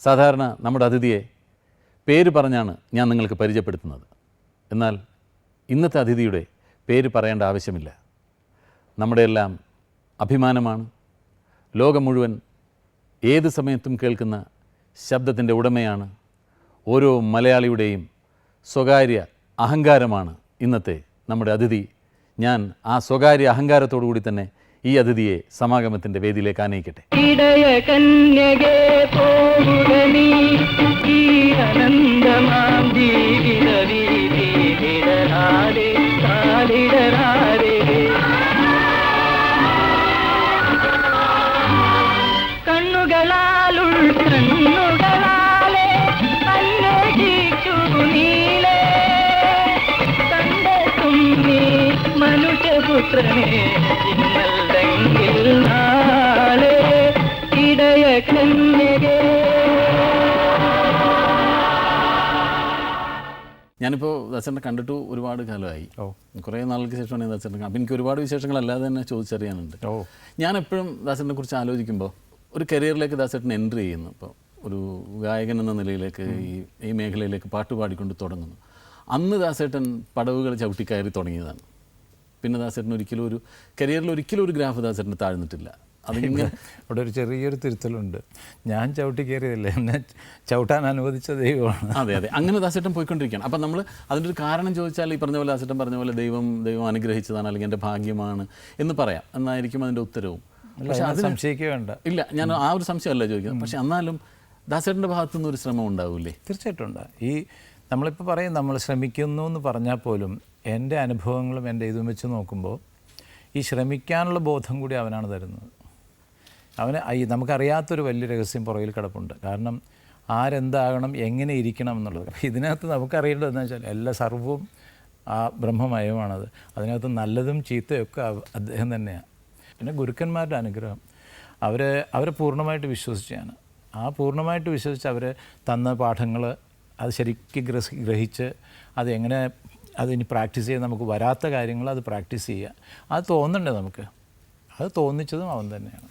സാധാരണ നമ്മുടെ അതിഥിയെ പേര് പറഞ്ഞാണ് ഞാൻ നിങ്ങൾക്ക് പരിചയപ്പെടുത്തുന്നത്. എന്നാൽ ഇന്നത്തെ അതിഥിയുടെ പേര് പറയേണ്ട ആവശ്യമില്ല. നമ്മുടെയെല്ലാം അഭിമാനമാണ്. ലോകം മുഴുവൻ ഏത് സമയത്തും കേൾക്കുന്ന ശബ്ദത്തിൻ്റെ ഉടമയാണ്. ഓരോ മലയാളിയുടെയും സ്വകാര്യ അഹങ്കാരമാണ് ഇന്നത്തെ നമ്മുടെ അതിഥി. ഞാൻ ആ സ്വകാര്യ അഹങ്കാരത്തോടു കൂടി തന്നെ ഈ അതിഥിയെ സമാഗമത്തിൻ്റെ വേദിയിലേക്ക് ആനയിക്കട്ടെ. ഞാനിപ്പോൾ ദാസേട്ടനെ കണ്ടിട്ട് ഒരുപാട് കാലമായി. കുറേ നാൾക്ക് ശേഷമാണ് ഞാൻ ദാസേട്ടനെ. അപ്പം എനിക്ക് ഒരുപാട് വിശേഷങ്ങളല്ലാതെ തന്നെ ചോദിച്ചറിയാനുണ്ട്. ഞാൻ എപ്പോഴും ദാസേട്ടനെ കുറിച്ച് ആലോചിക്കുമ്പോൾ ഒരു കരിയറിലേക്ക് ദാസേട്ടൻ എൻട്രി ചെയ്യുന്നു. ഇപ്പോൾ ഒരു ഗായകൻ എന്ന നിലയിലേക്ക് ഈ മേഖലയിലേക്ക് പാട്ട് പാടിക്കൊണ്ട് തുടങ്ങുന്നു. അന്ന് ദാസേട്ടൻ പടവുകൾ ചവിട്ടിക്കയറി തുടങ്ങിയതാണ്. പിന്നെ ദാസേട്ടൻ ഒരിക്കലും ഒരു കരിയറിൽ ഒരിക്കലും ഒരു ഗ്രാഫ് ദാസേട്ടന് താഴ്ന്നിട്ടില്ല. അതിങ്ങനെ അവിടെ ഒരു ചെറിയൊരു തിരുത്തലുണ്ട്. ഞാൻ ചവിട്ടി കയറിയതല്ലേ, എന്നെ ചവിട്ടാൻ അനുവദിച്ച ദൈവമാണ്. അതെ അതെ, അങ്ങനെ ദാസേട്ടൻ പോയിക്കൊണ്ടിരിക്കുകയാണ്. അപ്പം നമ്മൾ അതിൻ്റെ ഒരു കാരണം ചോദിച്ചാൽ ഈ പറഞ്ഞ പോലെ ദാസേട്ടൻ പറഞ്ഞ പോലെ ദൈവം അനുഗ്രഹിച്ചതാണ്, അല്ലെങ്കിൽ എൻ്റെ ഭാഗ്യമാണ് എന്ന് പറയാം എന്നായിരിക്കും അതിൻ്റെ ഉത്തരവും. പക്ഷെ അത് സംശയിക്കുക വേണ്ട. ഇല്ല, ഞാൻ ആ ഒരു സംശയമല്ല ചോദിക്കുന്നത്. പക്ഷെ എന്നാലും ദാസേട്ടൻ്റെ ഭാഗത്തുനിന്ന് ഒരു ശ്രമം ഉണ്ടാവില്ലേ? തീർച്ചയായിട്ടും ഉണ്ട്. ഈ നമ്മളിപ്പോൾ പറയും നമ്മൾ ശ്രമിക്കുന്നു എന്ന് പറഞ്ഞാൽ പോലും എൻ്റെ അനുഭവങ്ങളും എൻ്റെ ഇതും വെച്ച് നോക്കുമ്പോൾ ഈ ശ്രമിക്കാനുള്ള ബോധം കൂടി അവനാണ് തരുന്നത്. അവന് നമുക്കറിയാത്തൊരു വലിയ രഹസ്യം പുറകിൽ കിടപ്പുണ്ട്. കാരണം ആരെന്താകണം, എങ്ങനെ ഇരിക്കണം എന്നുള്ളത്. അപ്പോൾ ഇതിനകത്ത് നമുക്കറിയേണ്ടതെന്ന് വെച്ചാൽ എല്ലാ സർവ്വവും ആ ബ്രഹ്മമയമാണത്. അതിനകത്ത് നല്ലതും ചീത്തയൊക്കെ അദ്ദേഹം തന്നെയാണ്. പിന്നെ ഗുരുക്കന്മാരുടെ അനുഗ്രഹം, അവരെ പൂർണ്ണമായിട്ട് വിശ്വസിച്ചാണ്. ആ പൂർണ്ണമായിട്ട് വിശ്വസിച്ച് അവർ തന്ന പാഠങ്ങൾ അത് ശരിക്കും ഗ്രഹിച്ച് അതെങ്ങനെ അതിനി പ്രാക്ടീസ് ചെയ്യാൻ നമുക്ക് വരാത്ത കാര്യങ്ങൾ അത് പ്രാക്ടീസ് ചെയ്യുക. അത് തോന്നണ്ടേ നമുക്ക്, അത് തോന്നിച്ചതും അവൻ തന്നെയാണ്.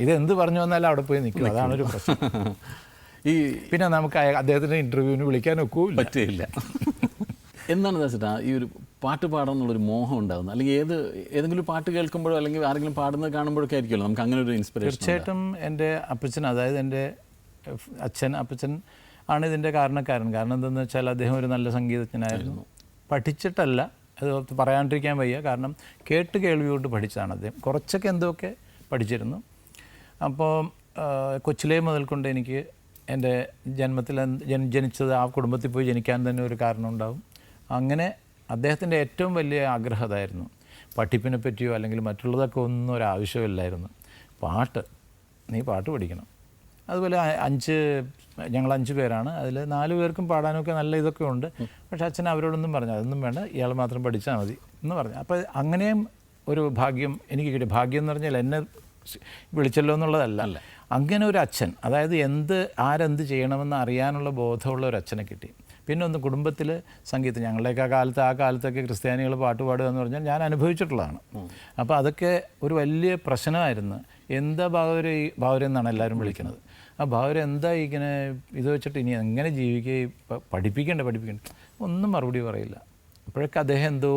ഇതെന്ത് പറഞ്ഞു വന്നാലും അവിടെ പോയി നിൽക്കും. അതാണൊരു പ്രശ്നം. പിന്നെ നമുക്ക് അദ്ദേഹത്തിൻ്റെ ഇൻ്റർവ്യൂവിന് വിളിക്കാൻ ഒക്കില്ല, പറ്റില്ല. എന്താണ് ദാസേട്ടാ ഈ ഒരു പാട്ട് പാടണം എന്നുള്ളൊരു മോഹം ഉണ്ടാകുന്നത്? അല്ലെങ്കിൽ ഏതെങ്കിലും പാട്ട് കേൾക്കുമ്പോഴോ അല്ലെങ്കിൽ ആരെങ്കിലും പാടുന്നത് കാണുമ്പോഴൊക്കെ ആയിരിക്കുമല്ലോ നമുക്ക് അങ്ങനെ ഒരു ഇൻസ്പിറേഷൻ? തീർച്ചയായിട്ടും എൻ്റെ അപ്പച്ചൻ, അതായത് എൻ്റെ അപ്പച്ചൻ ആണ് ഇതിൻ്റെ കാരണക്കാരൻ. കാരണം എന്താണെന്ന് വെച്ചാൽ അദ്ദേഹം ഒരു നല്ല സംഗീതജ്ഞനായിരുന്നു. പഠിച്ചിട്ടല്ല, അത് പറയാണ്ടിരിക്കാൻ വയ്യ. കാരണം കേൾവിയോട്ട് പഠിച്ചതാണ് അദ്ദേഹം. കുറച്ചൊക്കെ എന്തൊക്കെ പഠിച്ചിരുന്നു. അപ്പോൾ കൊച്ചിലേ മുതൽ കൊണ്ട് എനിക്ക് എൻ്റെ ജന്മത്തിൽ ജനിച്ചത് ആ കുടുംബത്തിൽ പോയി ജനിക്കാൻ തന്നെ ഒരു കാരണം ഉണ്ടാവും. അങ്ങനെ അദ്ദേഹത്തിൻ്റെ ഏറ്റവും വലിയ ആഗ്രഹം അതായിരുന്നു. പഠിപ്പിനെ പറ്റിയോ അല്ലെങ്കിൽ മറ്റുള്ളതൊക്കെ ഒന്നും ഒരാവശ്യമില്ലായിരുന്നു. നീ പാട്ട് പഠിക്കണം. അതുപോലെ ഞങ്ങൾ 5 പേരാണ്. അതിൽ 4 പേർക്കും പാടാനൊക്കെ നല്ല ഇതൊക്കെ ഉണ്ട്. പക്ഷേ അച്ഛൻ അവരോടൊന്നും പറഞ്ഞു അതൊന്നും വേണ്ട, ഇയാൾ മാത്രം പഠിച്ചാൽ മതി എന്ന് പറഞ്ഞു. അപ്പോൾ അങ്ങനെയും ഒരു ഭാഗ്യം എനിക്ക് കിട്ടി. ഭാഗ്യം എന്ന് പറഞ്ഞാൽ എന്നെ വിളിച്ചല്ലോ എന്നുള്ളതല്ല, അങ്ങനെ ഒരു അച്ഛൻ, അതായത് ആരെന്ത് ചെയ്യണമെന്ന് അറിയാനുള്ള ബോധമുള്ള ഒരു അച്ഛനെ കിട്ടി. പിന്നെ ഒന്ന് കുടുംബത്തിൽ സംഗീതം, ഞങ്ങളുടെയൊക്കെ ആ കാലത്തൊക്കെ ക്രിസ്ത്യാനികൾ പാട്ട് പാടുക എന്ന് പറഞ്ഞാൽ ഞാൻ അനുഭവിച്ചിട്ടുള്ളതാണ്. അപ്പോൾ അതൊക്കെ ഒരു വലിയ പ്രശ്നമായിരുന്നു. എന്താ ഭാവര എന്നാണ് എല്ലാവരും വിളിക്കുന്നത്. ആ ഭാവര എന്താ ഇങ്ങനെ ഇത് വെച്ചിട്ട് ഇനി എങ്ങനെ ജീവിക്കുക, പഠിപ്പിക്കണ്ടേ ഒന്നും മറുപടി പറയില്ല. അപ്പോഴൊക്കെ അദ്ദേഹം എന്തോ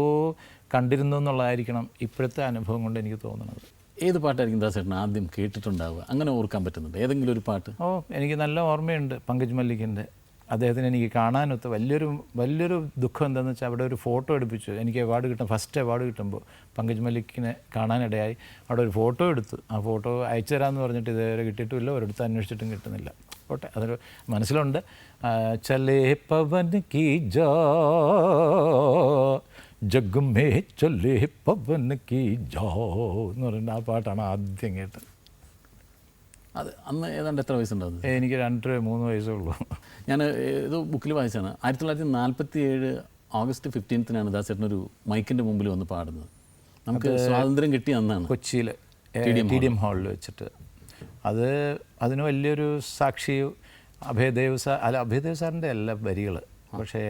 കണ്ടിരുന്നു എന്നുള്ളതായിരിക്കണം ഇപ്പോഴത്തെ അനുഭവം കൊണ്ട് എനിക്ക് തോന്നുന്നത്. ഏത് പാട്ടായിരിക്കും ദാസേട്ടൻ ആദ്യം കേട്ടിട്ടുണ്ടാവുക? അങ്ങനെ ഓർക്കാൻ പറ്റുന്നുണ്ട് ഏതെങ്കിലും ഒരു പാട്ട്? എനിക്ക് നല്ല ഓർമ്മയുണ്ട്. പങ്കജ് മല്ലിക്കിൻ്റെ, അദ്ദേഹത്തിന് എനിക്ക് കാണാനൊത്ത് വലിയൊരു ദുഃഖം എന്താണെന്ന് വെച്ചാൽ അവിടെ ഒരു ഫോട്ടോ എടുപ്പിച്ചു. എനിക്ക് ഫസ്റ്റ് അവാർഡ് കിട്ടുമ്പോൾ പങ്കജ് മല്ലിക്കിനെ കാണാനിടയായി. അവിടെ ഒരു ഫോട്ടോ എടുത്തു. ആ ഫോട്ടോ അയച്ചു തരാമെന്ന് പറഞ്ഞിട്ട് ഇതുവരെ കിട്ടിയിട്ടുമില്ല, ഒരിടത്ത് അന്വേഷിച്ചിട്ടും കിട്ടുന്നില്ല. ഓട്ടെ, അതൊരു മനസ്സിലുണ്ട്. ചലേ പവൻ കി ജോ ജഗ്മേ ചൊല്ലേ പവൻ കി ജോ എന്ന് പറയുന്ന ആ പാട്ടാണ് ആദ്യം കേട്ടത്. അത് അന്ന് ഏതാണ്ട് എത്ര വയസ്സുണ്ടാവും? എനിക്ക് 2-3 വയസ്സേ ഉള്ളൂ. ഞാൻ ഏതോ ബുക്കിൽ വായിച്ചാണ് 1947 ഓഗസ്റ്റ് 15 ദാസേട്ടനൊരു മൈക്കിൻ്റെ മുമ്പിൽ വന്ന് പാടുന്നത്. നമുക്ക് സ്വാതന്ത്ര്യം കിട്ടിയ അന്നാണ് കൊച്ചിയിൽ TDM ഹാളിൽ വെച്ചിട്ട്. അതിന് വലിയൊരു സാക്ഷി അഭയദേവ് സാറിൻ്റെ എല്ലാ വരികൾ. പക്ഷേ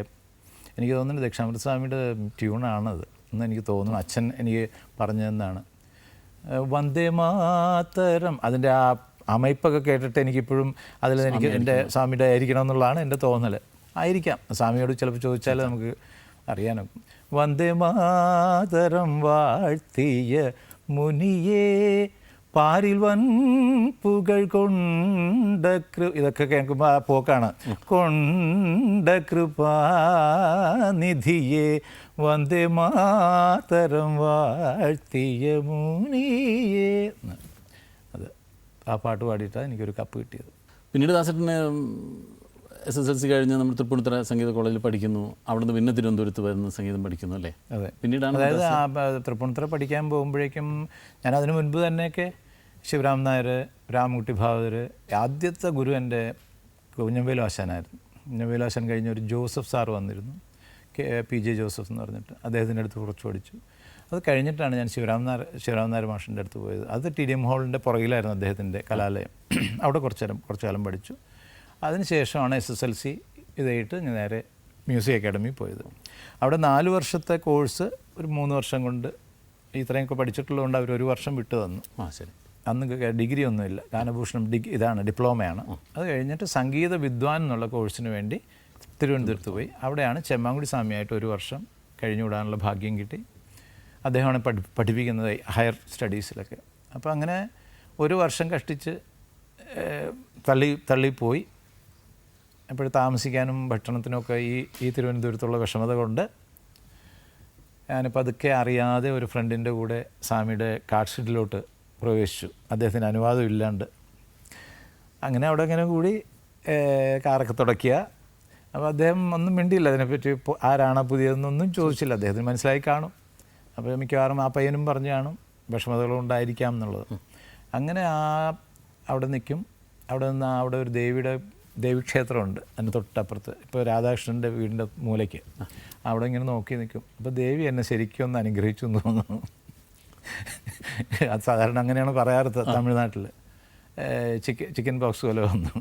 എനിക്ക് തോന്നുന്നത് ദക്ഷിണാമൃത സ്വാമിയുടെ ട്യൂണാണത് എന്ന് എനിക്ക് തോന്നുന്നു. അച്ഛൻ എനിക്ക് പറഞ്ഞതെന്നാണ്. വന്ദേ മാതരം അതിൻ്റെ അമയിപ്പൊക്കെ കേട്ടിട്ട് എനിക്കിപ്പോഴും അതിൽ എനിക്ക് എൻ്റെ സ്വാമിയുടെ ആയിരിക്കണം എന്നുള്ളതാണ് എൻ്റെ തോന്നൽ. ആയിരിക്കാം, സ്വാമിയോട് ചിലപ്പോൾ ചോദിച്ചാൽ നമുക്ക് അറിയാനൊക്കും. വന്ദേ മാതരം വാഴ്ത്തിയ മുനിയേ പാരിൽ വൻ പുകൾ കൊണ്ട ഇതൊക്കെ കേൾക്കുമ്പോൾ ആ പോക്കാണ്. കൊണ്ട കൃപാനിധിയെ വന്ദേ മാതരം വാഴ്ത്തിയ മുനിയേ. അത് ആ പാട്ട് പാടിയിട്ടാണ് എനിക്കൊരു കപ്പ് കിട്ടിയത്. പിന്നീട് ദാസേട്ടന് SSLC കഴിഞ്ഞ് നമ്മൾ തൃപ്പൂണിത്തുറ സംഗീത കോളേജിൽ പഠിക്കുന്നു. അവിടുന്ന് പിന്നെ തിരുവനന്തപുരത്ത് വരുന്ന സംഗീതം പഠിക്കുന്നു അല്ലേ? അതെ. പിന്നീടാണ് അതായത് തൃപ്പൂണിത്തുറ പഠിക്കാൻ പോകുമ്പോഴേക്കും ഞാൻ അതിന് മുൻപ് തന്നെയൊക്കെ ശിവരാമൻ നായർ, രാമൻകുട്ടി ഭാഗവതർ, ആദ്യത്തെ ഗുരു എൻ്റെ കുഞ്ഞമ്പേലു ആശാനായിരുന്നു. കുഞ്ഞമ്പേലു ആശാൻ കഴിഞ്ഞ ഒരു ജോസഫ് സാറ് വന്നിരുന്നു, PJ ജോസഫ് എന്ന് പറഞ്ഞിട്ട്, അദ്ദേഹത്തിൻ്റെ അടുത്ത് കുറച്ച് പഠിച്ചു. അത് കഴിഞ്ഞിട്ടാണ് ഞാൻ ശിവരാമൻ നായർ മാഷിൻ്റെ അടുത്ത് പോയത്. അത് TDM ഹാളിൻ്റെ പുറകിലായിരുന്നു അദ്ദേഹത്തിൻ്റെ കലാലയം. അവിടെ കുറച്ച് കാലം പഠിച്ചു. അതിനുശേഷമാണ് SSLC ഇതായിട്ട് ഞാൻ നേരെ മ്യൂസിക് അക്കാഡമി പോയത്. അവിടെ 4 വർഷത്തെ കോഴ്സ് ഒരു 3 വർഷം കൊണ്ട് ഇത്രയൊക്കെ പഠിച്ചിട്ടുള്ളതുകൊണ്ട് അവർ 1 വർഷം വിട്ടു തന്നു. ശരി. അന്ന് ഡിഗ്രി ഒന്നുമില്ല, ഗാനഭൂഷണം ഇതാണ്, ഡിപ്ലോമയാണ്. അത് കഴിഞ്ഞിട്ട് സംഗീത വിദ്വാൻ എന്നുള്ള കോഴ്സിന് വേണ്ടി തിരുവനന്തപുരത്ത് പോയി. അവിടെയാണ് ചെമ്മാങ്കുടി സ്വാമിയായിട്ട് 1 വർഷം കഴിഞ്ഞുകൂടാനുള്ള ഭാഗ്യം കിട്ടി. അദ്ദേഹമാണ് പഠിപ്പിക്കുന്നത് ഹയർ സ്റ്റഡീസിലൊക്കെ. അപ്പോൾ അങ്ങനെ 1 വർഷം കഷ്ടിച്ച് തള്ളിപ്പോയി. അപ്പോൾ താമസിക്കാനും ഭക്ഷണത്തിനൊക്കെ ഈ തിരുവനന്തപുരത്തുള്ള വിഷമത കൊണ്ട് ഞാനിപ്പോൾ അതൊക്കെ അറിയാതെ ഒരു ഫ്രണ്ടിൻ്റെ കൂടെ സ്വാമിയുടെ കാർഡ് ഷെഡിലോട്ട് പ്രവേശിച്ചു, അദ്ദേഹത്തിന് അനുവാദം ഇല്ലാണ്ട്. അങ്ങനെ അവിടെ ഇങ്ങനെ കൂടി കാറൊക്കെ തുടയ്ക്കുക. അപ്പോൾ അദ്ദേഹം ഒന്നും മിണ്ടിയില്ല അതിനെപ്പറ്റി, ആരാണ് പുതിയതെന്നൊന്നും ചോദിച്ചില്ല. അദ്ദേഹത്തിന് മനസ്സിലായി കാണും. അപ്പോൾ മിക്കവാറും ആ പയ്യനും പറഞ്ഞു കാണും വിഷമതകളുണ്ടായിരിക്കാം എന്നുള്ളത്. അങ്ങനെ അവിടെ നിൽക്കും. അവിടെ നിന്ന് അവിടെ ഒരു ദേവീക്ഷേത്രമുണ്ട് അതിന് തൊട്ടപ്പുറത്ത്, ഇപ്പോൾ രാധാകൃഷ്ണൻ്റെ വീടിൻ്റെ മൂലയ്ക്ക്. അവിടെ ഇങ്ങനെ നോക്കി നിൽക്കും. അപ്പോൾ ദേവി എന്നെ ശരിക്കും ഒന്ന് അനുഗ്രഹിച്ചു എന്ന് തോന്നുന്നു. അത് സാധാരണ അങ്ങനെയാണ് പറയാറ് തമിഴ്നാട്ടിൽ. ചിക്കൻ പോക്സ് പോലെ വന്നു.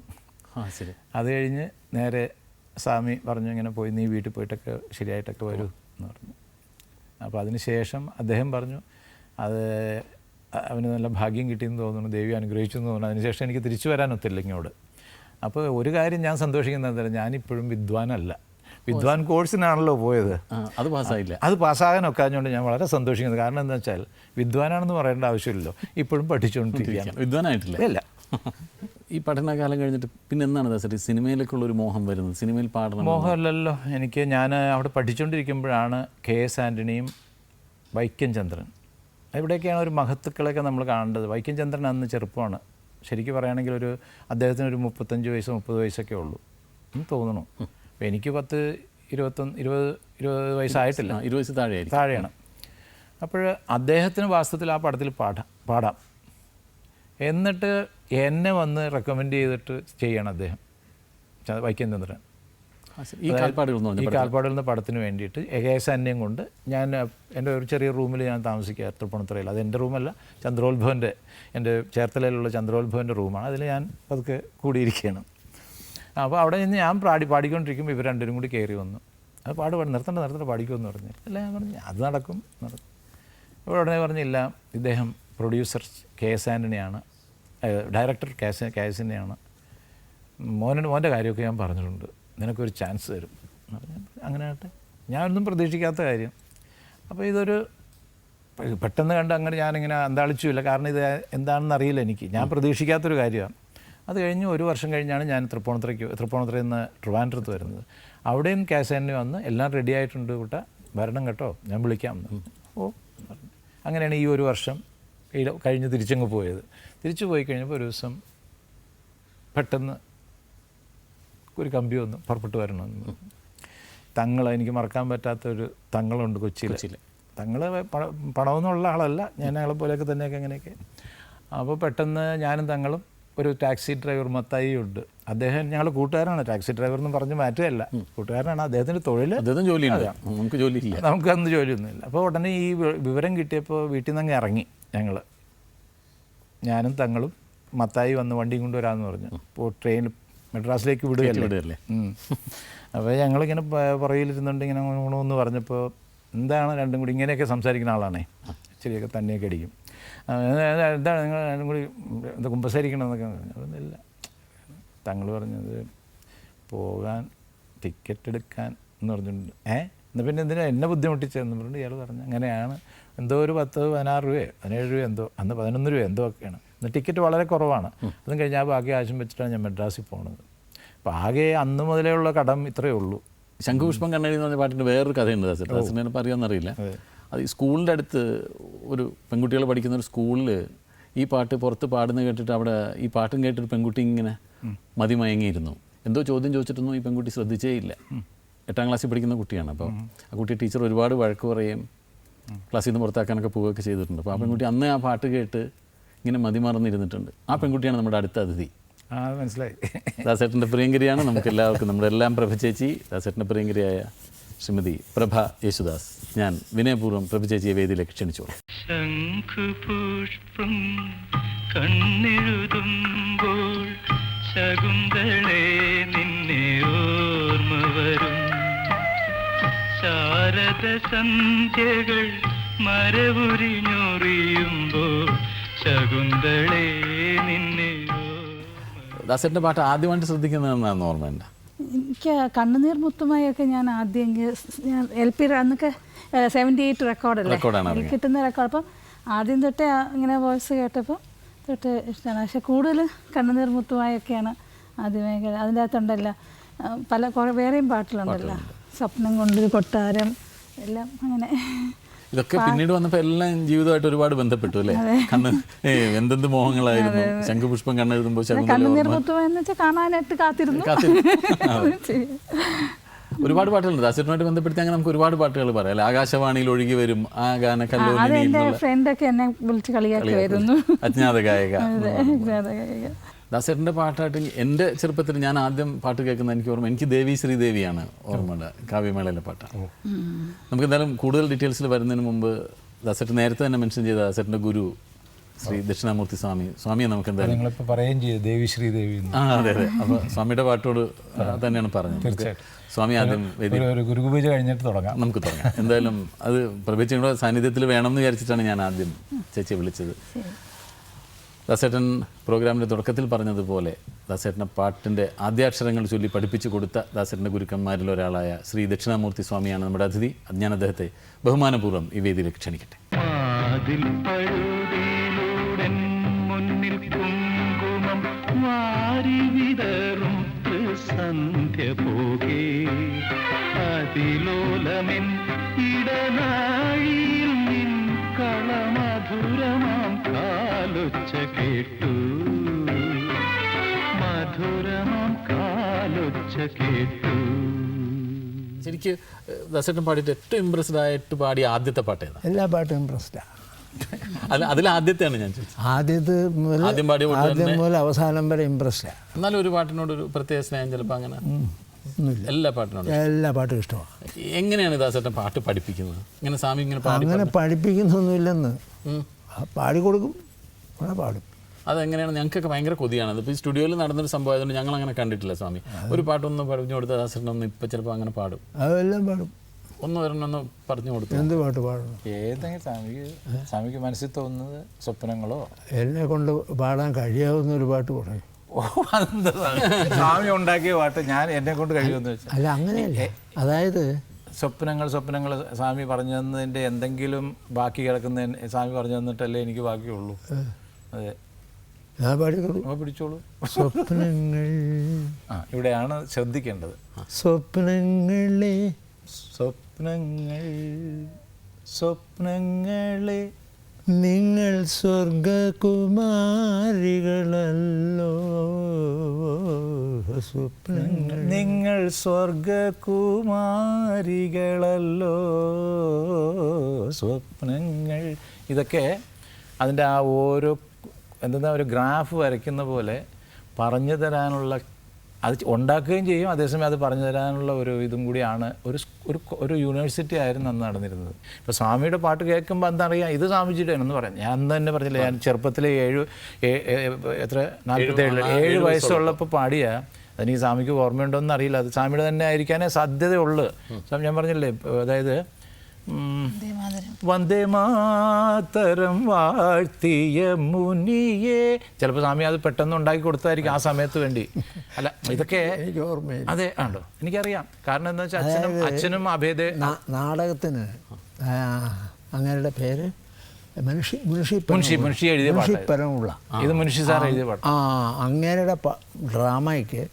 ശരി. അത് കഴിഞ്ഞ് നേരെ സ്വാമി പറഞ്ഞു, ഇങ്ങനെ പോയി നീ വീട്ടിൽ പോയിട്ടൊക്കെ ശരിയായിട്ടൊക്കെ വരൂ എന്ന് പറഞ്ഞു. അപ്പോൾ അതിന് ശേഷം അദ്ദേഹം പറഞ്ഞു അത് അവന് നല്ല ഭാഗ്യം കിട്ടിയെന്ന് തോന്നുന്നു, ദേവി അനുഗ്രഹിച്ചു എന്ന് തോന്നുന്നു. അതിനുശേഷം എനിക്ക് തിരിച്ചു വരാനൊത്തില്ല ഇങ്ങോട്ട്. അപ്പോൾ ഒരു കാര്യം ഞാൻ സന്തോഷിക്കുന്നത് ഞാനിപ്പോഴും വിദ്വാനല്ല, വിദ്വാൻ കോഴ്സിനാണല്ലോ പോയത്. അത് പാസ്സായില്ല. അത് പാസ്സാകാനൊക്കെ ആയതുകൊണ്ട് ഞാൻ വളരെ സന്തോഷിക്കുന്നത്. കാരണം എന്താ വെച്ചാൽ വിദ്വാനാണെന്ന് പറയേണ്ട ആവശ്യമില്ലല്ലോ, ഇപ്പോഴും പഠിച്ചുകൊണ്ടിരിക്കുകയാണ്. വിദ്വാനായിട്ടില്ല. ഇല്ല. ഈ പഠനകാലം കഴിഞ്ഞിട്ട് പിന്നെ എന്താണ് ദാസേട്ടാ സിനിമയിലേക്കുള്ളൊരു മോഹം വരുന്നത്? സിനിമയിൽ പാടണം മോഹമല്ലല്ലോ ഞാൻ അവിടെ പഠിച്ചുകൊണ്ടിരിക്കുമ്പോഴാണ് KS ആൻ്റണിയും വൈക്കം ചന്ദ്രൻ, ഇവിടെയൊക്കെയാണ് ഒരു മഹത്തുക്കളെയൊക്കെ നമ്മൾ കാണേണ്ടത്. വൈക്കം ചന്ദ്രൻ അന്ന് ചെറുപ്പമാണ്, ശരിക്കും പറയുകയാണെങ്കിൽ അദ്ദേഹത്തിന് ഒരു 35 വയസ്സ് 30 വയസ്സൊക്കെ ഉള്ളൂ എന്ന് തോന്നുന്നു. അപ്പോൾ എനിക്ക് 20 വയസ്സായിട്ടില്ല, 20 വയസ്സ് താഴെയാണ്. അപ്പോൾ അദ്ദേഹത്തിന് വാസ്തവത്തിൽ ആ പടത്തിൽ പാടാം. എന്നിട്ട് എന്നെ വന്ന് റെക്കമെൻഡ് ചെയ്തിട്ട് ചെയ്യണം അദ്ദേഹം, വൈക്കം ചന്ദ്രൻ. ഈ കാൽപ്പാടുകൾ എന്ന പടത്തിന് വേണ്ടിയിട്ട് KS ആൻ്റണിയും കൊണ്ട് ഞാൻ എൻ്റെ ഒരു ചെറിയ റൂമിൽ ഞാൻ താമസിക്കുക തൃപ്പൂണിത്തുറയിൽ. അത് എൻ്റെ റൂമല്ല, ചന്ദ്രോത്ഭവൻ്റെ, എൻ്റെ ചേർത്തലയിലുള്ള ചന്ദ്രോത്ഭവൻ്റെ റൂമാണ്. അതിൽ ഞാൻ പതുക്കെ കൂടിയിരിക്കുകയാണ്. അപ്പോൾ അവിടെ നിന്ന് ഞാൻ പാടിക്കൊണ്ടിരിക്കുമ്പോൾ ഇവർ രണ്ടുപേരും കൂടി കയറി വന്നു. അത് നിർത്തണ്ട പാടിക്കുമെന്ന് പറഞ്ഞു. അല്ല, ഞാൻ പറഞ്ഞു അത് നടക്കും. അപ്പോൾ ഉടനെ പറഞ്ഞില്ല, ഇദ്ദേഹം പ്രൊഡ്യൂസർ KS ആൻ്റണിയാണ്, ഡയറക്ടർ KS തന്നെയാണ്, മോൻ്റെ കാര്യമൊക്കെ ഞാൻ പറഞ്ഞിട്ടുണ്ട്, നിനക്കൊരു ചാൻസ് തരും എന്ന് പറഞ്ഞു. അങ്ങനെ ആട്ടെ, ഞാനൊന്നും പ്രതീക്ഷിക്കാത്ത കാര്യം. അപ്പോൾ ഇതൊരു പെട്ടെന്ന് കണ്ട് അങ്ങനെ ഞാനിങ്ങനെ അന്താളിച്ചുമില്ല, കാരണം ഇത് എന്താണെന്ന് അറിയില്ല എനിക്ക്, ഞാൻ പ്രതീക്ഷിക്കാത്തൊരു കാര്യമാണ്. അത് കഴിഞ്ഞ് 1 വർഷം കഴിഞ്ഞാണ് ഞാൻ തൃപ്പൂണിത്തുറയിൽ നിന്ന് ട്രിവാൻഡ്രത്ത് വരുന്നത്. അവിടെയും KS ആൻ്റണി വന്ന് എല്ലാം റെഡി ആയിട്ടുണ്ട് കൂട്ട, വരണം കേട്ടോ, ഞാൻ വിളിക്കാം എന്ന്. ഓ, അങ്ങനെയാണ് ഈ 1 വർഷം കഴിഞ്ഞ് തിരിച്ചങ്ങ് പോയത്. തിരിച്ചു പോയി കഴിഞ്ഞപ്പോൾ ഒരു ദിവസം പെട്ടെന്ന് ഒരു കമ്പി വന്നു, പുറപ്പെട്ട് വരണമെന്ന്. എനിക്ക് മറക്കാൻ പറ്റാത്തൊരു തങ്ങളുണ്ട് കൊച്ചിയിൽ. തങ്ങൾ പണമൊന്നുള്ള ആളല്ല, ഞാൻ അയാളെ പോലെയൊക്കെ തന്നെയൊക്കെ അങ്ങനെയൊക്കെ. അപ്പോൾ പെട്ടെന്ന് ഞാനും തങ്ങളും ഒരു ടാക്സി ഡ്രൈവർ മത്തായി ഉണ്ട്, അദ്ദേഹം ഞങ്ങൾ കൂട്ടുകാരാണ്. ടാക്സി ഡ്രൈവർ എന്ന് പറഞ്ഞ് മാറ്റുകയല്ല, കൂട്ടുകാരനാണ്. അദ്ദേഹത്തിൻ്റെ തൊഴിൽ, നമുക്ക് ജോലിയില്ല, നമുക്കന്ന് ജോലിയൊന്നുമില്ല. അപ്പോൾ ഉടനെ ഈ വിവരം കിട്ടിയപ്പോൾ വീട്ടിൽ നിന്ന് അങ്ങ് ഇറങ്ങി ഞങ്ങൾ, ഞാനും തങ്ങളും. മത്തായി വന്ന് വണ്ടിയും കൊണ്ടുവരാമെന്ന് പറഞ്ഞു. അപ്പോൾ ട്രെയിൻ മദ്രാസിലേക്ക് വിടുകയല്ലേ. അപ്പോൾ ഞങ്ങളിങ്ങനെ പുറകിലിരുന്നുകൊണ്ട് ഇങ്ങനെ എന്ന് പറഞ്ഞപ്പോൾ എന്താണ് രണ്ടും കൂടി ഇങ്ങനെയൊക്കെ സംസാരിക്കുന്ന ആളാണേ, ശരിയൊക്കെ തന്നെയൊക്കെ അടിക്കും. എന്താണ് നിങ്ങൾ രണ്ടും കൂടി എന്താ കുമ്പസാരിക്കണം എന്നൊക്കെ പറഞ്ഞു. അതൊന്നുമില്ല. തങ്ങൾ പറഞ്ഞത് പോകാൻ ടിക്കറ്റ് എടുക്കാൻ എന്ന് പറഞ്ഞിട്ടുണ്ട്. എന്നാൽ പിന്നെ എന്തിനാ എന്നെ ബുദ്ധിമുട്ടിച്ചതെന്ന് പറഞ്ഞിട്ട് ഇയാൾ പറഞ്ഞു. അങ്ങനെയാണ് എന്തോ ഒരു 10-16 രൂപയോ 17 രൂപ എന്തോ, അന്ന് 11 രൂപ എന്തോ ഒക്കെയാണ്. ടിക്കറ്റ് വളരെ കുറവാണ്. അതും കഴിഞ്ഞാൽ ബാക്കി ആവശ്യം വെച്ചിട്ടാണ് ഞാൻ മദ്രാസിൽ പോകുന്നത്. അപ്പോൾ ആകെ അന്ന് മുതലേ ഉള്ള കടം ഇത്രയേ ഉള്ളൂ. ശംഖുപുഷ്പം കണ്ണഴി എന്ന് പറഞ്ഞ പാട്ടിൻ്റെ വേറൊരു കഥയുണ്ട് ദാസേട്ടൻ. ദാസേട്ടനെ അറിയാമെന്നറിയില്ല. അത് ഈ സ്കൂളിൻ്റെ അടുത്ത് ഒരു പെൺകുട്ടികൾ പഠിക്കുന്ന ഒരു സ്കൂളിൽ ഈ പാട്ട് പുറത്ത് പാടുന്ന കേട്ടിട്ട് അവിടെ ഈ പാട്ടും കേട്ടൊരു പെൺകുട്ടി ഇങ്ങനെ മതിമയങ്ങിയിരുന്നു. എന്തോ ചോദ്യം ചോദിച്ചിട്ടൊന്നും ഈ പെൺകുട്ടി ശ്രദ്ധിച്ചേ ഇല്ല. 8ാം ക്ലാസ്സിൽ പഠിക്കുന്ന കുട്ടിയാണ്. അപ്പോൾ ആ കുട്ടി ടീച്ചർ ഒരുപാട് വഴക്ക് പറയുകയും ക്ലാസ്സിൽ നിന്ന് പുറത്താക്കാനൊക്കെ പോവുകയൊക്കെ ചെയ്തിട്ടുണ്ട്. അപ്പോൾ ആ പെൺകുട്ടി അന്ന് ആ പാട്ട് കേട്ട് ഇങ്ങനെ മതിമറന്നിരുന്നിട്ടുണ്ട്. ആ പെൺകുട്ടിയാണ് നമ്മുടെ അടുത്ത അതിഥി. മനസ്സിലായി. ദാസേട്ടൻ്റെ പ്രിയങ്കരിയാണ്. നമുക്ക് എല്ലാവർക്കും നമ്മുടെ എല്ലാം പ്രഭ ചേച്ചി, ദാസേട്ടൻ്റെ പ്രിയങ്കരിയായ ശ്രീമതി പ്രഭ യേശുദാസ്, ഞാൻ വിനയപൂർവ്വം പ്രഭ ചേച്ചിയെ വേദിയിലേക്ക് ക്ഷണിച്ചോളൂ. ശംഖുപുഷ്പം കണ്ണെഴുതുമ്പോൾ ശകുന്തളേ നിന്നെ ഓർമ്മ വരും. ശാരദ സന്ധ്യകൾ മരവുരിഞ്ഞൊറിയുമ്പോൾ ശകുന്തളേ നിന്നെ. ദാസേട്ടൻ്റെ പാട്ട് ആദ്യമായിട്ട് ശ്രദ്ധിക്കുന്നതെന്നാണ് ഓർമ്മയുണ്ട്. എനിക്ക് കണ്ണുനീർ മുത്തുമായൊക്കെ ഞാൻ ആദ്യം ഞാൻ LP അന്നൊക്കെ 78 റെക്കോർഡല്ലേ കിട്ടുന്ന റെക്കോർഡ്. അപ്പം ആദ്യം തൊട്ടേ ഇങ്ങനെ വോയിസ് കേട്ടപ്പോൾ തൊട്ട് ഇഷ്ടമാണ്. പക്ഷെ കൂടുതൽ കണ്ണുനീർ മുത്തുമായൊക്കെയാണ് ആദ്യമേ. അതിൻ്റെ അകത്തുണ്ടല്ലോ കുറേ വേറെയും പാട്ടിലുണ്ടല്ലോ, സ്വപ്നം കൊണ്ടൊരു കൊട്ടാരം, എല്ലാം അങ്ങനെ. ഇതൊക്കെ പിന്നീട് വന്നപ്പോൾ എല്ലാം ജീവിതമായിട്ട് ഒരുപാട് ബന്ധപ്പെട്ടു അല്ലേ? എന്തെന്ത് മോഹങ്ങളായിരുന്നു. ശംഖുപുഷ്പം കണ്ണെഴുതുമ്പോൾ കണ്ണുനീർ മുത്തുമെന്ന് വെച്ചാൽ കാണാനായിട്ട് കാത്തിരുന്നു. ഒരുപാട് പാട്ടുകളുണ്ട് ദാസേട്ടനുമായിട്ട് ബന്ധപ്പെടുത്തി. അങ്ങനെ നമുക്ക് ഒരുപാട് പാട്ടുകൾ പറയാം. ആകാശവാണിയിൽ ഒഴുകി വരും ആ ഗാന എന്റെ ഫ്രണ്ടൊക്കെ എന്നെ വിളിച്ച് കളിയാക്കുമായിരുന്നു. അജ്ഞാത ഗായിക. ദാസേട്ടൻ്റെ പാട്ടായിട്ട് എൻ്റെ ചെറുപ്പത്തിൽ ഞാൻ ആദ്യം പാട്ട് കേൾക്കുന്നത് എനിക്ക് ഓർമ്മ, എനിക്ക് ദേവി ശ്രീദേവിയാണ് ഓർമ്മയുണ്ട്, കാവ്യമേളയിലെ പാട്ടാണ്. നമുക്ക് എന്തായാലും കൂടുതൽ ഡീറ്റെയിൽസിൽ വരുന്നതിന് മുമ്പ് ദാസേട്ടൻ നേരത്തെ തന്നെ മെൻഷൻ ചെയ്ത ദാസേട്ടൻ്റെ ഗുരു ശ്രീ ദക്ഷിണാമൂർത്തി സ്വാമിയെ നമുക്ക് എന്തായാലും പറയുകയും ചെയ്തു ദേവി ശ്രീദേവി. അതെ അതെ. അപ്പോൾ സ്വാമിയുടെ പാട്ടോട് തന്നെയാണ് പറഞ്ഞത്. സ്വാമി ആദ്യം ഗുരുപൂജ കഴിഞ്ഞിട്ട് തുടങ്ങാം, നമുക്ക് തുടങ്ങാം. എന്തായാലും അത് പ്രഭേച്ചിയുടെ സാന്നിധ്യത്തിൽ വേണമെന്ന് വിചാരിച്ചിട്ടാണ് ഞാൻ ആദ്യം ചേച്ചിയെ വിളിച്ചത്. ദാസേട്ടൻ പ്രോഗ്രാമിൻ്റെ തുടക്കത്തിൽ പറഞ്ഞതുപോലെ ദാസേട്ടൻ്റെ പാട്ടിൻ്റെ ആദ്യാക്ഷരങ്ങൾ ചൊല്ലി പഠിപ്പിച്ചു കൊടുത്ത ദാസേട്ടൻ്റെ ഗുരുക്കന്മാരിൽ ഒരാളായ ശ്രീ ദക്ഷിണാമൂർത്തി സ്വാമിയാണ് നമ്മുടെ അതിഥി. ഞാൻ അദ്ദേഹത്തെ ബഹുമാനപൂർവ്വം ഈ വേദിയിലേക്ക് ക്ഷണിക്കട്ടെ. സന്ധ്യ പോകേ അതിലോലമെൻ ഇടനാഴിയിൽ നിൻ കളമധുരമാം കാലൊച്ച കേട്ടു, മധുരമാം കാലൊച്ച കേട്ടു. ശരിക്ക് ദാസേട്ടൻ പാടിയിട്ട് ഏറ്റവും ഇമ്പ്രസ്ഡ് ആയിട്ട് പാടിയ ആദ്യത്തെ പാട്ട് ഏതാ? എല്ലാ പാട്ടും ഇമ്പ്രസ്ഡാണ്. അതിൽ ആദ്യത്തെയാണ് ഞാൻ ചോദിച്ചത്. ആദ്യം മുതൽ അവസാനം വരെ ഇമ്പ്രസ്ഡാണ്. എന്നാലും ഒരു പാട്ടിനോട് ഒരു പ്രത്യേക സ്നേഹം ചിലപ്പോൾ അങ്ങനെ എല്ലാ പാട്ടിനോടും ഇഷ്ടമാണ്. എങ്ങനെയാണ് ദാസേട്ടൻ പാട്ട് പഠിപ്പിക്കുന്നത്? ഇങ്ങനെ സ്വാമി ഇങ്ങനെ അങ്ങനെ പഠിപ്പിക്കുന്നൊന്നുമില്ലെന്ന് പാടിക്കൊടുക്കും, പാടും. അതെങ്ങനെയാണ്? ഞങ്ങൾക്കൊക്കെ ഭയങ്കര കൊതിയാണ്. അതിപ്പോൾ ഈ സ്റ്റുഡിയോയിൽ നടന്നൊരു സംഭവം ആയതുകൊണ്ട് ഞങ്ങൾ അങ്ങനെ കണ്ടിട്ടില്ല. സ്വാമി ഒരു പാട്ടൊന്ന് പറഞ്ഞു കൊടുത്ത ദാസേട്ടനൊന്നും ഇപ്പം ചിലപ്പോൾ അങ്ങനെ പാടും. അതെല്ലാം പാടും. ഒരെണ്ണം പറഞ്ഞു കൊടുത്തു. എന്ത് പാട്ട് പാടണം? ഏതെങ്കിലും സ്വാമിക്ക് മനസ്സിൽ തോന്നുന്നത്, സ്വപ്നങ്ങളോ എന്നെ കൊണ്ട് പാടാൻ കഴിയാവുന്ന ഒരു പാട്ട് പറയും. സ്വാമി ഉണ്ടാക്കിയ പാട്ട് ഞാൻ എന്നെ കൊണ്ട് കഴിയുമെന്ന് വെച്ചാൽ അല്ല, അങ്ങനെയല്ലേ. അതായത് സ്വപ്നങ്ങൾ സ്വാമി പറഞ്ഞു തന്നതിൻ്റെ എന്തെങ്കിലും ബാക്കി കിടക്കുന്ന സ്വാമി പറഞ്ഞു തന്നിട്ടല്ലേ എനിക്ക് ബാക്കിയുള്ളൂ. അതെ, ഞാൻ പാടിക്കോളൂ. പിടിച്ചോളൂ. സ്വപ്നങ്ങൾ ഇവിടെയാണ് ശ്രദ്ധിക്കേണ്ടത്. സ്വപ്നങ്ങളെ സ്വപ്നങ്ങളെ നിങ്ങൾ സ്വർഗകുമാരികളല്ലോ. സ്വപ്നങ്ങൾ നിങ്ങൾ സ്വർഗകുമാരികളല്ലോ. സ്വപ്നങ്ങൾ ഇതൊക്കെ അതിൻ്റെ ആ ഓരോ ഒരു ഗ്രാഫ് വരയ്ക്കുന്ന പോലെ പറഞ്ഞു തരാനുള്ള, അത് ഉണ്ടാക്കുകയും ചെയ്യും, അതേസമയം അത് പറഞ്ഞു തരാനുള്ള ഒരു ഇതും കൂടിയാണ്. ഒരു യൂണിവേഴ്സിറ്റി ആയിരുന്നു അന്ന് നടന്നിരുന്നത്. ഇപ്പോൾ സ്വാമിയുടെ പാട്ട് കേൾക്കുമ്പോൾ എന്താണെന്നറിയാം, ഇത് സ്വാമിജിയുടെ എന്ന് പറയാം. ഞാൻ അന്ന് തന്നെ പറഞ്ഞില്ല, ഞാൻ ചെറുപ്പത്തിലെ 47 വയസ്സുള്ളപ്പോൾ പാടിയ അതെനിക്ക് സ്വാമിക്ക് ഓർമ്മയുണ്ടോയെന്ന് അറിയില്ല. അത് സ്വാമിയുടെ തന്നെ ആയിരിക്കാനേ സാധ്യതയുള്ളൂ. ഞാൻ പറഞ്ഞില്ലേ, അതായത് വന്ദേ മാതരം വാഴ്ത്തിയ മുനിയെ. ചിലപ്പോൾ സ്വാമി അത് പെട്ടെന്ന് ഉണ്ടാക്കി കൊടുത്തായിരിക്കും ആ സമയത്ത് വേണ്ടി. അല്ല ഇതൊക്കെ എനിക്ക് ഓർമ്മയില്ല. അതെ ആണോ, എനിക്കറിയാം. കാരണം എന്താ വെച്ചാൽ അച്ഛനും അഭേദേ നാടകത്തിന് അങ്ങയുടെ പേര് മുൻഷി എഴുതിയ പാട്ട്. പരമുള്ള ഇത് മുൻഷി സാർ എഴുതിയ പാട്ട്. അങ്ങയുടെ ഡ്രാമയ്ക്ക്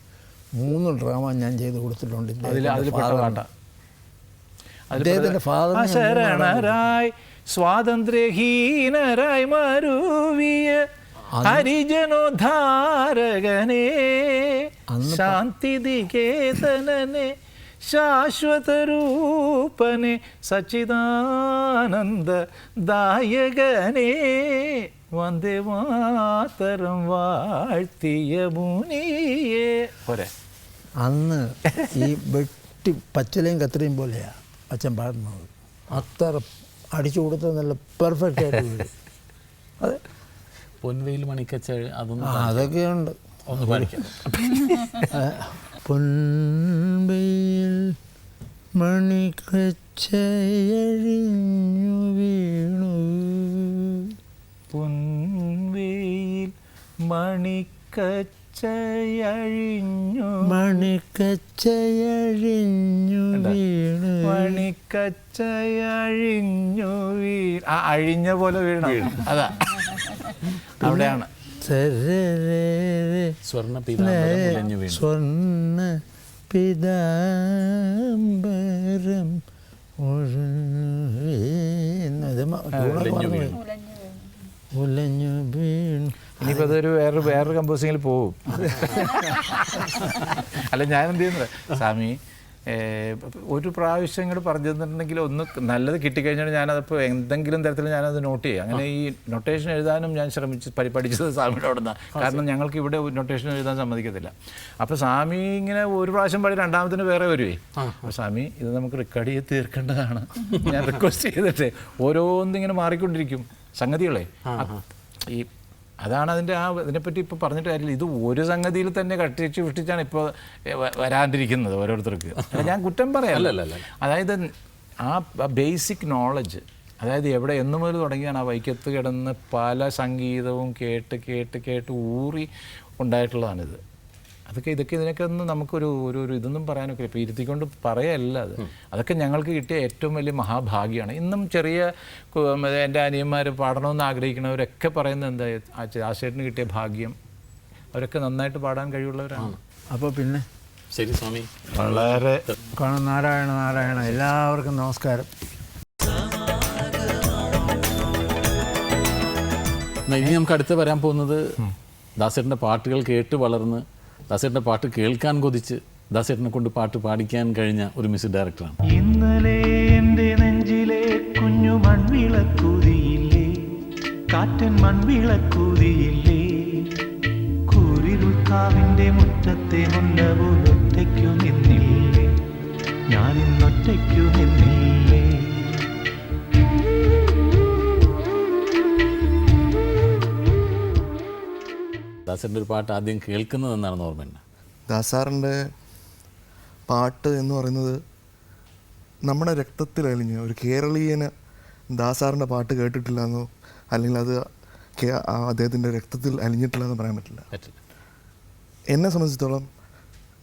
3 ഡ്രാമ ഞാൻ ചെയ്ത് കൊടുത്തിട്ടുണ്ട്. അതിൽ പെട്ട പാട്ടാ. അദ്ദേഹത്തിൻ്റെ ഫാദർ ശരണരായി സ്വാതന്ത്ര്യഹീനരായി മരുവിയ ഹരിജനോദ്ധാരകനെ ശാന്തിനികേതനനെ ശാശ്വതരൂപനെ സച്ചിദാനന്ദ ദായകനെ വന്ദേ മാതരം വാഴ്ത്തിയ മുനിയെ. പോരെ. അന്ന് ഈ വെട്ടി പച്ചിലയും കത്തിരിയും പോലെയാണ് അച്ഛൻ പാടുന്നത്. അത്ര അടിച്ചു കൊടുത്തത് നല്ല പെർഫെക്റ്റ് ആയിട്ട് വീഴും. അതെ, പൊൻവെയിൽ മണിക്കച്ച അതൊന്നും അതൊക്കെയുണ്ട്. ഒന്ന് പാടിക്കാം. പൊൻവെയിൽ മണിക്കച്ചയഴിഞ്ഞു വീണു, പൊൻവെയിൽ മണിക്കച്ചയഴിഞ്ഞു വീണു, മണിക്കച്ചയഴിഞ്ഞു വീണു. ആ അഴിഞ്ഞ പോലെ വീണു. അതാ അവിടെയാണ് സ്വർണ്ണ പീതാംബരം ഉലഞ്ഞു വീണു. സ്വർണ്ണ പിതാംബരം ഉലഞ്ഞു വീണു. ഇനിയിപ്പോൾ അതൊരു വേറൊരു കമ്പോസിങ്ങിൽ പോവും. അല്ല ഞാൻ എന്ത് ചെയ്യുന്നത് സ്വാമി, ഒരു പ്രാവശ്യം ഇങ്ങോട്ട് പറഞ്ഞു തന്നിട്ടുണ്ടെങ്കിൽ ഒന്ന് നല്ലത് കിട്ടിക്കഴിഞ്ഞാൽ ഞാനതപ്പോൾ എന്തെങ്കിലും തരത്തിൽ ഞാനത് നോട്ട് ചെയ്യും. അങ്ങനെ ഈ നൊട്ടേഷൻ എഴുതാനും ഞാൻ പഠിച്ചത് സ്വാമിയുടെ അവിടെ നിന്നാണ്. കാരണം ഞങ്ങൾക്ക് ഇവിടെ നൊട്ടേഷൻ എഴുതാൻ സമ്മതിക്കത്തില്ല. അപ്പോൾ സ്വാമി ഇങ്ങനെ ഒരു പ്രാവശ്യം പാടി രണ്ടാമത്തിന് വേറെ വരുവേ. അപ്പോൾ സ്വാമി ഇത് നമുക്ക് റെക്കോർഡ് ചെയ്ത് തീർക്കേണ്ടതാണ്, ഞാൻ റിക്വസ്റ്റ് ചെയ്തിട്ട് ഓരോന്നിങ്ങനെ മാറിക്കൊണ്ടിരിക്കും സംഗതികളെ. ഈ അതാണ് അതിൻ്റെ ഇതിനെപ്പറ്റി ഇപ്പോൾ പറഞ്ഞിട്ട് കാര്യമില്ല. ഇത് ഒരു സംഗതിയിൽ തന്നെ കട്ടിച്ച് വിഷ്ടിച്ചാണ് ഇപ്പോൾ വരാണ്ടിരിക്കുന്നത് ഓരോരുത്തർക്ക്. ഞാൻ കുറ്റം പറയാമല്ലോ. അതായത് ആ ബേസിക് നോളജ്, അതായത് എവിടെ എന്ന് മുതൽ തുടങ്ങിയാണ് ആ വൈക്കത്ത് കിടന്ന് പല സംഗീതവും കേട്ട് കേട്ട് കേട്ട് ഊറി ഉണ്ടായിട്ടുള്ളതാണിത്. ഇതൊക്കെ ഇതിനൊക്കെ ഒന്നും നമുക്കൊരു ഇതൊന്നും പറയാനൊക്കെ ഇപ്പോൾ ഇരുത്തിക്കൊണ്ട് പറയല്ല. അതൊക്കെ ഞങ്ങൾക്ക് കിട്ടിയ ഏറ്റവും വലിയ മഹാഭാഗ്യമാണ്. ഇന്നും ചെറിയ എൻ്റെ അനിയന്മാർ പാടണമെന്ന് ആഗ്രഹിക്കുന്നവരൊക്കെ പറയുന്നത് എന്താ, ആശേട്ടന് കിട്ടിയ ഭാഗ്യം. അവരൊക്കെ നന്നായിട്ട് പാടാൻ കഴിവുള്ളവരാണ്. അപ്പോൾ പിന്നെ ശരി സ്വാമി, വളരെ നാരായണ എല്ലാവർക്കും നമസ്കാരം. ഇനി നമുക്ക് അടുത്ത് വരാൻ പോകുന്നത് ദാസേട്ടൻ്റെ പാട്ടുകൾ കേട്ട് വളർന്ന് ദാസേട്ടൻ്റെ പാട്ട് കേൾക്കാൻ കൊതിച്ച് ദാസേട്ടനെ കൊണ്ട് പാട്ട് പാടിക്കാൻ കഴിഞ്ഞ ഒരു മ്യൂസിക് ഡയറക്ടറാണ്. ഇന്നലെ എൻ്റെ നെഞ്ചിലെ കുഞ്ഞു മൺവിളക്കൂതിയില്ലേ, കാറ്റൻ മൺവിളക്കൂതിയില്ലേ, കൂരിരുൾക്കാവിൻ്റെ മുറ്റത്തെ മുല്ലപോലൊറ്റയ്ക്കു നിന്നില്ലേ, ഞാനിന്നൊറ്റയ്ക്കു നിന്നില്ലേ. ദാസേട്ടൻ്റെ ഒരു പാട്ട് ആദ്യം കേൾക്കുന്നത് എന്നാണെന്ന് ഓർമ്മയുണ്ട്. ദാസാറിൻ്റെ പാട്ട് എന്ന് പറയുന്നത് നമ്മുടെ രക്തത്തിലലിഞ്ഞ് ഒരു കേരളീയന് ദാസാറിൻ്റെ പാട്ട് കേട്ടിട്ടില്ലെന്നോ അല്ലെങ്കിൽ അത് അദ്ദേഹത്തിൻ്റെ രക്തത്തിൽ അലിഞ്ഞിട്ടില്ലെന്ന് പറയാൻ പറ്റില്ല. എന്നെ സംബന്ധിച്ചിടത്തോളം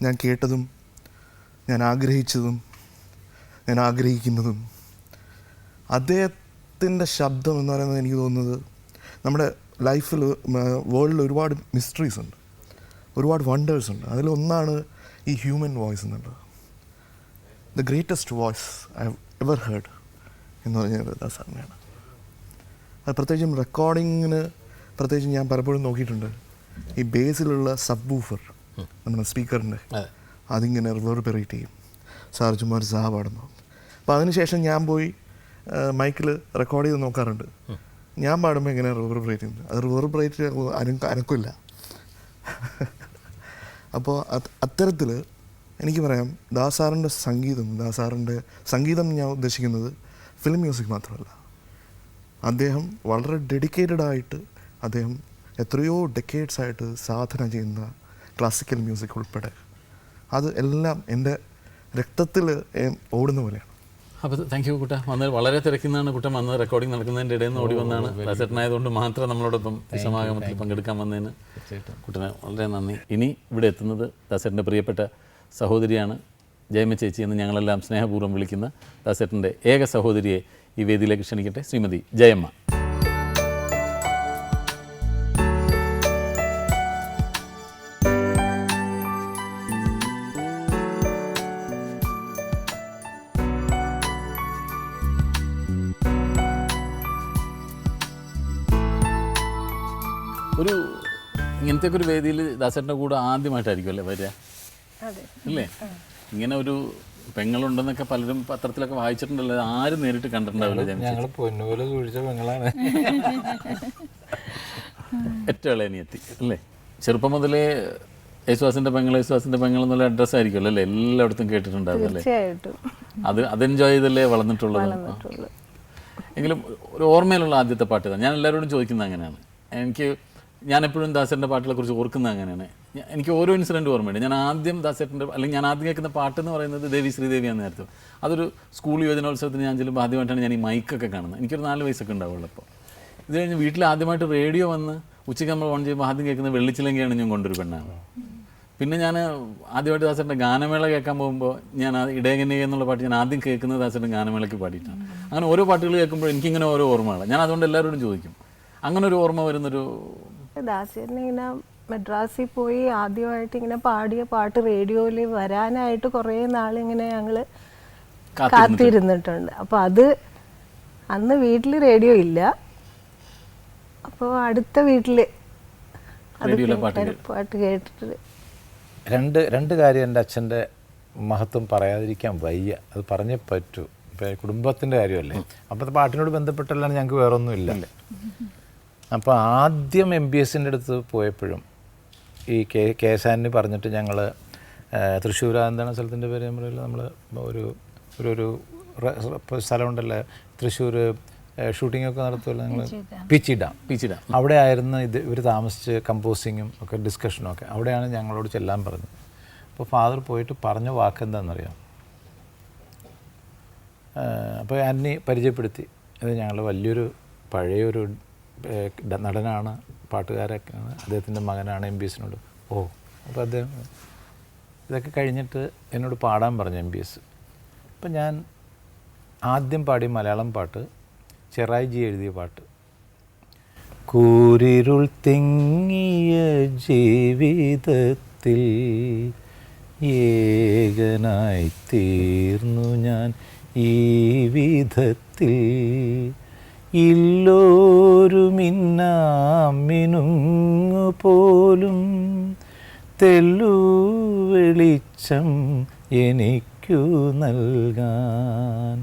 ഞാൻ കേട്ടതും ഞാൻ ആഗ്രഹിച്ചതും ഞാൻ ആഗ്രഹിക്കുന്നതും അദ്ദേഹത്തിൻ്റെ ശബ്ദം എന്ന് പറയുന്നത് എനിക്ക് തോന്നുന്നത് നമ്മുടെ ലൈഫിൽ വേൾഡിൽ ഒരുപാട് മിസ്റ്ററീസ് ഉണ്ട്, ഒരുപാട് വണ്ടേഴ്സ് ഉണ്ട്. അതിലൊന്നാണ് ഈ ഹ്യൂമൻ വോയിസ് എന്നുള്ളത്. The greatest voice I have ever heard എന്ന് പറഞ്ഞത് ദാസാറിനെയാണ്. അത് പ്രത്യേകിച്ചും റെക്കോർഡിങ്ങിന് പ്രത്യേകിച്ചും ഞാൻ പലപ്പോഴും നോക്കിയിട്ടുണ്ട്. ഈ ബേസിലുള്ള സബ് വൂഫർ നമ്മുടെ സ്പീക്കറിൻ്റെ അതിങ്ങനെ റിവേർബറേറ്റ് ചെയ്യും. സാർ ചുമ്മാ ഒരു സാ പാടുന്നു. അപ്പോൾ അതിനുശേഷം ഞാൻ പോയി മൈക്കിൽ റെക്കോർഡ് ചെയ്ത് നോക്കാറുണ്ട്. ഞാൻ പാടുമ്പോൾ എങ്ങനെ റിവേർബറേറ്റ് ചെയ്യുന്നത്, അത് റിവേർബറേറ്റ് അനക്കില്ല. അപ്പോൾ അത്തരത്തിൽ എനിക്ക് പറയാം ദാസാറിൻ്റെ സംഗീതം ഞാൻ ഉദ്ദേശിക്കുന്നത് ഫിലിം മ്യൂസിക് മാത്രമല്ല. അദ്ദേഹം വളരെ ഡെഡിക്കേറ്റഡായിട്ട് അദ്ദേഹം എത്രയോ ഡെക്കേഡ്സായിട്ട് സാധന ചെയ്യുന്ന ക്ലാസിക്കൽ മ്യൂസിക് ഉൾപ്പെടെ അത് എല്ലാം എൻ്റെ രക്തത്തിൽ ഓടുന്ന പോലെയാണ്. അപ്പോൾ താങ്ക് യു കുട്ട. വന്ന് വളരെ തിരക്കുന്നതാണ് കുട്ടൻ വന്നത്. റെക്കോർഡിംഗ് നടക്കുന്നതിൻ്റെ ഇടയിൽ നിന്ന് ഓടി വന്നാണ്. ദാസേട്ടനായതുകൊണ്ട് മാത്രം നമ്മളോടൊപ്പം ഈ സമാഗമത്തിൽ പങ്കെടുക്കാൻ വന്നതിന് കുട്ടന് വളരെ നന്ദി. ഇനി ഇവിടെ എത്തുന്നത് ദാസേട്ടൻ്റെ പ്രിയപ്പെട്ട സഹോദരിയാണ് ജയമ ചേച്ചി എന്ന് ഞങ്ങളെല്ലാം സ്നേഹപൂർവ്വം വിളിക്കുന്ന ദാസേട്ടൻ്റെ ഏക സഹോദരിയെ ഈ വേദിയിലേക്ക് ക്ഷണിക്കട്ടെ, ശ്രീമതി ജയമ്മ. ഒരു ഇങ്ങനത്തെ ഒരു വേദിയിൽ ദാസേട്ടൻ്റെ കൂടെ ആദ്യമായിട്ടായിരിക്കും അല്ലേ വരിക അല്ലേ? ഇങ്ങനെ ഒരു പെങ്ങളുണ്ടെന്നൊക്കെ പലരും പത്രത്തിലൊക്കെ വായിച്ചിട്ടുണ്ടല്ലോ, ആരും നേരിട്ട് കണ്ടിട്ടുണ്ടാവില്ല. ഞങ്ങൾ പൊന്നുപോലെ സൂക്ഷിച്ച പെങ്ങളാണ്. ഏറ്റവും ഇളയനിയെത്തി അല്ലേ? ചെറുപ്പം മുതലേ യേശുദാസിൻ്റെ പെങ്ങൾ എന്നുള്ള അഡ്രസ്സ് ആയിരിക്കുമല്ലോ അല്ലേ? എല്ലായിടത്തും കേട്ടിട്ടുണ്ടാവും അല്ലേ? അത് എൻജോയ് ചെയ്തല്ലേ വളർന്നിട്ടുള്ളത്. എങ്കിലും ഒരു ഓർമ്മയിലുള്ള ആദ്യത്തെ പാട്ട് ഇതാണ്. ഞാൻ എല്ലാവരോടും ചോദിക്കുന്നത് അങ്ങനെയാണ്. ഞാനെപ്പോഴും ദാസേട്ടൻ്റെ പാട്ടുകളെ കുറിച്ച് ഓർക്കുന്നത് അങ്ങനെയാണ്. എനിക്ക് ഓരോ ഇൻസിഡൻറ്റ് ഓർമ്മയുണ്ട്. ഞാൻ ആദ്യം ദാസേട്ടൻ്റെ അല്ലെങ്കിൽ ഞാൻ ആദ്യം കേൾക്കുന്ന പാട്ടെന്ന് പറയുന്നത് ദേവി ശ്രീദേവിയാണ്. നേരത്തെ അതൊരു സ്കൂൾ യുവജനോത്സവത്തിന് ഞാൻ ചെല്ലുമ്പോൾ ആദ്യമായിട്ടാണ് ഞാൻ ഈ മൈക്കൊക്കെ കാണുന്നത്. എനിക്കൊരു 4 വയസ്സൊക്കെ ഉണ്ടാവുള്ളൂ. അപ്പോൾ ഇത് കഴിഞ്ഞ് വീട്ടിൽ ആദ്യമായിട്ട് റേഡിയോ വന്ന് ഉച്ചയ്ക്ക് നമ്മൾ ഓൺ ചെയ്യുമ്പോൾ ആദ്യം കേൾക്കുന്നത് വെള്ളിച്ചിലങ്കയാണ് ഞാൻ കൊണ്ടൊരു പെണ്ണാണ്. പിന്നെ ഞാൻ ആദ്യമായിട്ട് ദാസേട്ടൻ്റെ ഗാനമേള കേൾക്കാൻ പോകുമ്പോൾ ഞാൻ ഇടയകന്യ എന്നുള്ള പാട്ട് ഞാൻ ആദ്യം കേൾക്കുന്നത് ദാസേട്ടൻ ഗാനമേളയ്ക്ക് പാടിയിട്ടാണ്. അങ്ങനെ ഓരോ പാട്ടുകൾ കേൾക്കുമ്പോൾ എനിക്കിങ്ങനെ ഓരോ ഓർമ്മകൾ. ഞാൻ അതുകൊണ്ട് എല്ലാവരോടും ചോദിക്കും, അങ്ങനെ ഒരു ഓർമ്മ വരുന്നൊരു ദാസേട്ടൻ ഇങ്ങനെ മദ്രാസിൽ പോയി ആദ്യമായിട്ട് ഇങ്ങനെ പാടിയ പാട്ട് റേഡിയോയിൽ വരാനായിട്ട് കുറേ നാളിങ്ങനെ ഞങ്ങൾ കാത്തിരുന്നിട്ടുണ്ട്. അപ്പോൾ അത് അന്ന് വീട്ടിൽ റേഡിയോ ഇല്ല. അപ്പോൾ അടുത്ത വീട്ടിൽ പാട്ട് കേട്ടിട്ട് രണ്ട് കാര്യം എൻ്റെ അച്ഛൻ്റെ മഹത്വം പറയാതിരിക്കാൻ വയ്യ. അത് പറഞ്ഞേ പറ്റൂ. ഇപ്പോൾ കുടുംബത്തിൻ്റെ കാര്യമല്ലേ, അപ്പോഴത്തെ പാട്ടിനോട് ബന്ധപ്പെട്ടല്ലാണ്ട് ഞങ്ങൾക്ക് വേറൊന്നും ഇല്ല. അപ്പോൾ ആദ്യം MBSൻ്റെ അടുത്ത് പോയപ്പോഴും ഈ കെ എസ് ആൻ്റണി പറഞ്ഞിട്ട് ഞങ്ങൾ തൃശ്ശൂർ എന്താണ് സ്ഥലത്തിൻ്റെ പേര് നമ്മൾ ഒരു ഒരു സ്ഥലമുണ്ടല്ലോ തൃശ്ശൂർ ഷൂട്ടിങ്ങൊക്കെ നടത്തുമല്ലോ ഞങ്ങൾ, പീച്ചി ഡാം. അവിടെ ആയിരുന്നു ഇവർ താമസിച്ച് കമ്പോസിങ്ങും ഒക്കെ ഡിസ്കഷനും ഒക്കെ. അവിടെയാണ് ഞങ്ങളോട് ചെല്ലാൻ പറഞ്ഞത്. അപ്പോൾ ഫാദർ പോയിട്ട് പറഞ്ഞ വാക്ക് എന്താണെന്നറിയാം? അപ്പോൾ ആൻ്റണി പരിചയപ്പെടുത്തി, അത് ഞങ്ങൾ വലിയൊരു പഴയൊരു നടനാണ്, പാട്ടുകാരൊക്കെയാണ്, അദ്ദേഹത്തിൻ്റെ മകനാണ് MBSനോട്. അപ്പോൾ അദ്ദേഹം ഇതൊക്കെ കഴിഞ്ഞിട്ട് എന്നോട് പാടാൻ പറഞ്ഞു MBS. അപ്പം ഞാൻ ആദ്യം പാടിയ മലയാളം പാട്ട് ചെറായിജി എഴുതിയ പാട്ട്. കൂരിരുൾ തിങ്ങിയ ജീവിതത്തിൽ ഏകനായി തീർന്നു ഞാൻ ഈ വിധത്തിൽ, ഇല്ലോരു മിന്നാമിനുങ്ങു പോലും തെല്ലു വെളിച്ചം എനിക്കു നൽകാൻ,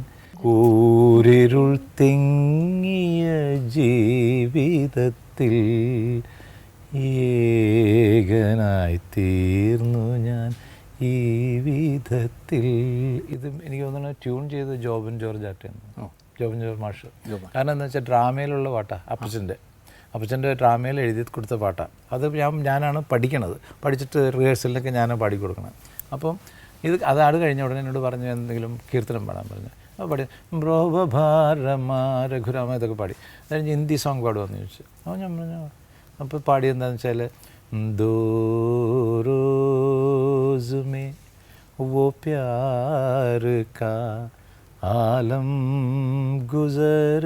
കൂരിരുൾ തിങ്ങിയ ജീവിതത്തിൽ ഏകനായി തീർന്നു ഞാൻ ഈ വിധത്തിൽ. ഇത് എനിക്ക് തോന്നുന്നു ട്യൂൺ ചെയ്ത് ജോബൻ ജോർജ് ആട്ടാണ്, ജോബൻ ജോർജ് മാഷ്. കാരണം എന്താ വെച്ചാൽ ഡ്രാമയിലുള്ള പാട്ടാണ്, അപ്പച്ചൻ്റെ ഡ്രാമയിൽ എഴുതി കൊടുത്ത പാട്ടാണ്. അത് ഞാനാണ് പഠിക്കണത്. പഠിച്ചിട്ട് റിഹേഴ്സലിനൊക്കെ ഞാനാണ് പാടിക്കൊടുക്കണം. അപ്പം അത് കഴിഞ്ഞ ഉടനെ എന്നോട് പറഞ്ഞു എന്തെങ്കിലും കീർത്തനം പാടാൻ പറഞ്ഞു. അപ്പോൾ പാടി ബ്രോഭാരമ രഘുരാമ ഇതൊക്കെ പാടി. അത് കഴിഞ്ഞ് ഹിന്ദി സോങ് പാടുമെന്ന് ചോദിച്ചു. അപ്പോൾ ഞാൻ പറഞ്ഞു. അപ്പോൾ പാടി എന്താണെന്ന് വെച്ചാൽ ദോ रोज़ में वो प्यार का आलम गुजर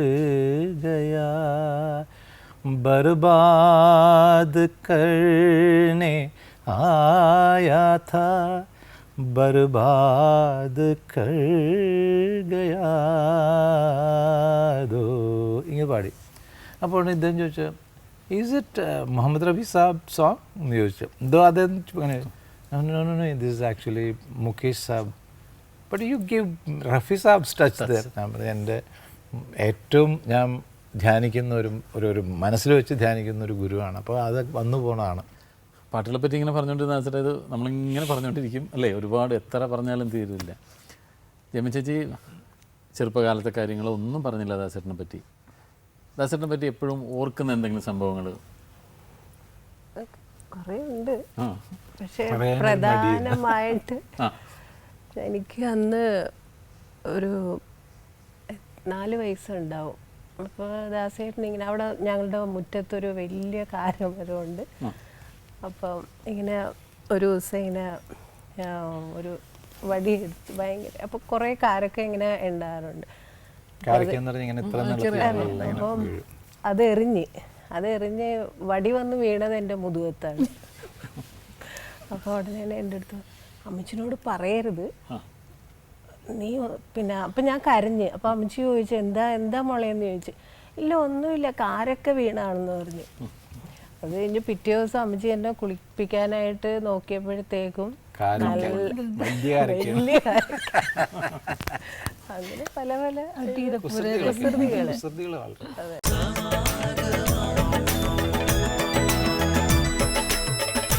गया, बर्बाद करने आया था, बर्बाद कर गया दो. ഇങ്ങനെ പാടി. അപ്പോൾ ഇദ്ദേഹം ചോദിച്ചു, is it Mohammed Rafi Sahab song എന്ന് ചോദിച്ചു. എന്തോ അദ്ദേഹം no, this is actually Mukesh Saab, but you give Rafi Saab's touch there. എൻ്റെ ഏറ്റവും ഞാൻ ധ്യാനിക്കുന്ന ഒരു മനസ്സിൽ വെച്ച് ധ്യാനിക്കുന്ന ഒരു ഗുരുവാണ്. അപ്പോൾ അത് വന്നു പോണതാണ്. പാട്ടുകളെ പറ്റി ഇങ്ങനെ പറഞ്ഞുകൊണ്ടിരുന്ന വെച്ചിട്ട് ഇത് നമ്മളിങ്ങനെ പറഞ്ഞുകൊണ്ടിരിക്കും അല്ലേ, ഒരുപാട് എത്ര പറഞ്ഞാലും തീരില്ല. ജയമ ചേച്ചി ചെറുപ്പകാലത്തെ കാര്യങ്ങളൊന്നും പറഞ്ഞില്ല ദാസേട്ടനെ പറ്റി. ദാസേട്ടനെ പറ്റി എപ്പോഴും ഓർക്കുന്ന എന്തെങ്കിലും സംഭവങ്ങൾ? കുറേ ഉണ്ട്. പക്ഷേ പ്രധാനമായിട്ട് എനിക്ക് അന്ന് ഒരു 4 വയസ്സുണ്ടാവും. അപ്പോൾ ദാസേട്ടൻ ഇങ്ങനെ അവിടെ ഞങ്ങളുടെ മുറ്റത്തൊരു വലിയ കാരമരമുണ്ട്. അപ്പം ഇങ്ങനെ ഒരു ദിവസം ഇങ്ങനെ ഒരു വടി എടുത്ത് ഭയങ്കര, അപ്പോൾ കുറേ കാരൊക്കെ ഇങ്ങനെ ഉണ്ടാകാറുണ്ട്. അപ്പം അതെറിഞ്ഞ് വടി വന്ന് വീണത് എൻ്റെ മുതുകത്താണ്. അപ്പോൾ ഉടനെ തന്നെ എൻ്റെ അടുത്ത് അമ്മച്ചിനോട് പറയരുത് നീ പിന്നെ. അപ്പം ഞാൻ കരഞ്ഞ്. അപ്പോൾ അമ്മച്ചി ചോദിച്ചു എന്താ മോളേന്ന് ചോദിച്ചു. ഇല്ല ഒന്നുമില്ല, കാരൊക്കെ വീണാണെന്ന് പറഞ്ഞു. അത് കഴിഞ്ഞ് പിറ്റേ ദിവസം അമ്മച്ചി എന്നെ കുളിപ്പിക്കാനായിട്ട് നോക്കിയപ്പോഴത്തേക്കും വലിയ അങ്ങനെ പല കുസൃതികൾ. അതെ.